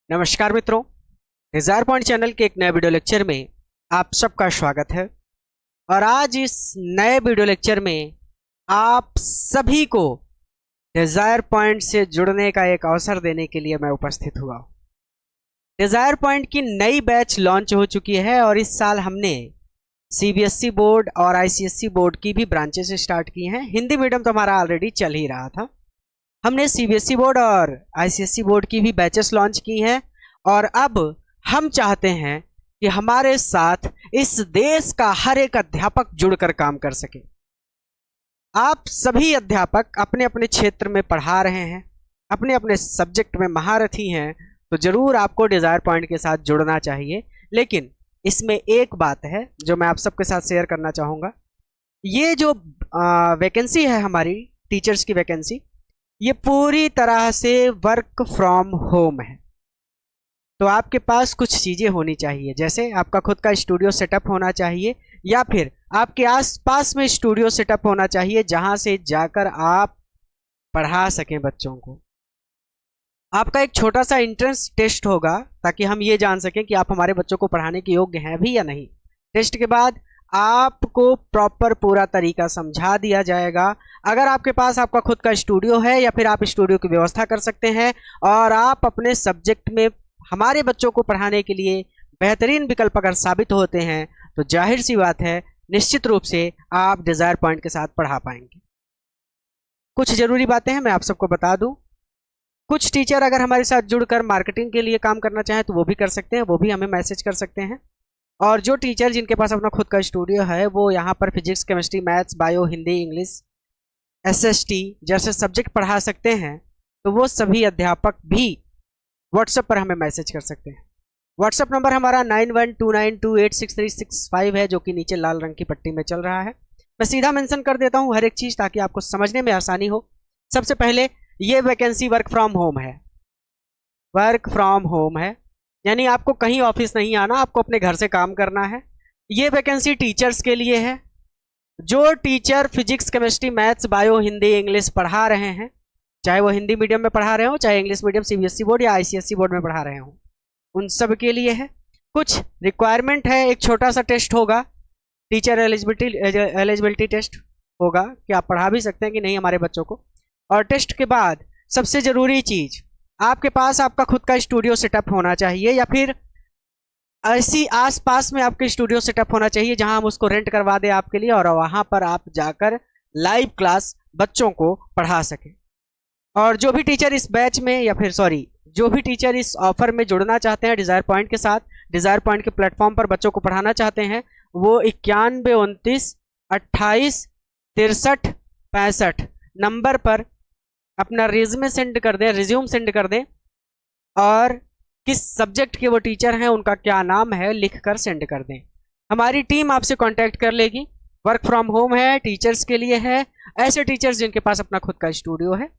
नमस्कार मित्रों, Dzire point channel के एक नए वीडियो लेक्चर में आप सबका स्वागत है। और आज इस नए वीडियो लेक्चर में आप सभी को डिजायर पॉइंट से जुड़ने का एक अवसर देने के लिए मैं उपस्थित हुआ हूँ। डिजायर पॉइंट की नई बैच लॉन्च हो चुकी है और इस साल हमने सीबीएसई बोर्ड और आईसीएसई बोर्ड की भी ब्रांचेस स्टार्ट की हैं। हिंदी मीडियम तो हमारा ऑलरेडी चल ही रहा था। हमने सीबीएसई बोर्ड और आईसीएसई बोर्ड की भी बैचेस लॉन्च की हैं और अब हम चाहते हैं कि हमारे साथ इस देश का हर एक अध्यापक जुड़कर काम कर सके। आप सभी अध्यापक अपने अपने क्षेत्र में पढ़ा रहे हैं, अपने अपने सब्जेक्ट में महारथी हैं, तो जरूर आपको डिजायर पॉइंट के साथ जुड़ना चाहिए। लेकिन इसमें एक बात है जो मैं आप सबके साथ शेयर करना चाहूँगा। ये जो वैकेंसी है हमारी टीचर्स की वैकेंसी, ये पूरी तरह से वर्क फ्रॉम होम है। तो आपके पास कुछ चीज़ें होनी चाहिए, जैसे आपका खुद का स्टूडियो सेटअप होना चाहिए या फिर आपके आसपास में स्टूडियो सेटअप होना चाहिए जहां से जाकर आप पढ़ा सकें बच्चों को। आपका एक छोटा सा एंट्रेंस टेस्ट होगा ताकि हम ये जान सकें कि आप हमारे बच्चों को पढ़ाने के योग्य हैं भी या नहीं। टेस्ट के बाद आपको प्रॉपर पूरा तरीका समझा दिया जाएगा। अगर आपके पास आपका खुद का स्टूडियो है या फिर आप स्टूडियो की व्यवस्था कर सकते हैं और आप अपने सब्जेक्ट में हमारे बच्चों को पढ़ाने के लिए बेहतरीन विकल्प अगर साबित होते हैं तो जाहिर सी बात है निश्चित रूप से आप डिजायर पॉइंट के साथ पढ़ा पाएंगे। कुछ जरूरी बातें हैं मैं आप सबको बता दूं। कुछ टीचर अगर हमारे साथ जुड़कर मार्केटिंग के लिए काम करना चाहें तो वो भी कर सकते हैं, वो भी हमें मैसेज कर सकते हैं। और जो टीचर जिनके पास अपना खुद का स्टूडियो है वो यहाँ पर physics, chemistry, maths, bio, Hindi, English, SST जैसे सब्जेक्ट पढ़ा सकते हैं तो वो सभी अध्यापक भी व्हाट्सएप पर हमें मैसेज कर सकते हैं। व्हाट्सएप नंबर हमारा 9129286365 है जो कि नीचे लाल रंग की पट्टी में चल रहा है। मैं सीधा मेंशन कर देता हूँ हर एक चीज़ ताकि आपको समझने में आसानी हो। सबसे पहले ये वैकेंसी वर्क फ्रॉम होम है। वर्क फ्रॉम होम है यानी आपको कहीं ऑफिस नहीं आना, आपको अपने घर से काम करना है। ये वैकेंसी टीचर्स के लिए है। जो teacher physics, chemistry, maths, bio, Hindi, English पढ़ा रहे हैं, चाहे वो हिंदी मीडियम में पढ़ा रहे हो, चाहे इंग्लिश मीडियम सीबीएसई बोर्ड या आईसीएसई बोर्ड में पढ़ा रहे हो, उन सब के लिए है। कुछ रिक्वायरमेंट है, एक छोटा सा टेस्ट होगा, टीचर एलिजिबिलिटी टेस्ट होगा कि आप पढ़ा भी सकते हैं कि नहीं हमारे बच्चों को। और टेस्ट के बाद सबसे ज़रूरी चीज़, आपके पास आपका खुद का स्टूडियो सेटअप होना चाहिए या फिर ऐसी आसपास में आपके स्टूडियो सेटअप होना चाहिए जहां हम उसको रेंट करवा दें आपके लिए और वहां पर आप जाकर लाइव क्लास बच्चों को पढ़ा सकें। और जो भी टीचर इस बैच में या फिर जो भी टीचर इस ऑफर में जुड़ना चाहते हैं डिजायर पॉइंट के साथ, डिजायर पॉइंट के प्लेटफॉर्म पर बच्चों को पढ़ाना चाहते हैं, वो 9129286365 नंबर पर अपना रिज्यूम सेंड कर दें और किस सब्जेक्ट के वो टीचर हैं, उनका क्या नाम है, लिख कर सेंड कर दें। हमारी टीम आपसे कांटेक्ट कर लेगी। वर्क फ्रॉम होम है, टीचर्स के लिए है। ऐसे टीचर्स जिनके पास अपना खुद का स्टूडियो है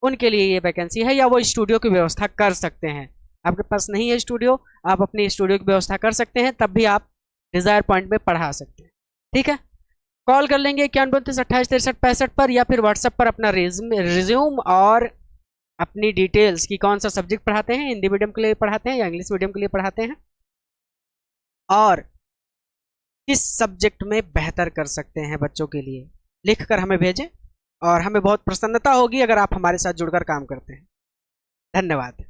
उनके लिए ये वैकेंसी है, या वो स्टूडियो की व्यवस्था कर सकते हैं। आपके पास नहीं है स्टूडियो, आप अपनी स्टूडियो की व्यवस्था कर सकते हैं, तब भी आप डिजायर पॉइंट में पढ़ा सकते हैं। ठीक है, कॉल कर लेंगे 9129286365 पर या फिर व्हाट्सएप पर अपना रिज्यूम और अपनी डिटेल्स की कौन सा सब्जेक्ट पढ़ाते हैं, हिंदी मीडियम के लिए पढ़ाते हैं या इंग्लिश मीडियम के लिए पढ़ाते हैं, और किस सब्जेक्ट में बेहतर कर सकते हैं बच्चों के लिए, लिखकर हमें भेजें और हमें बहुत प्रसन्नता होगी अगर आप हमारे साथ जुड़कर काम करते हैं। धन्यवाद।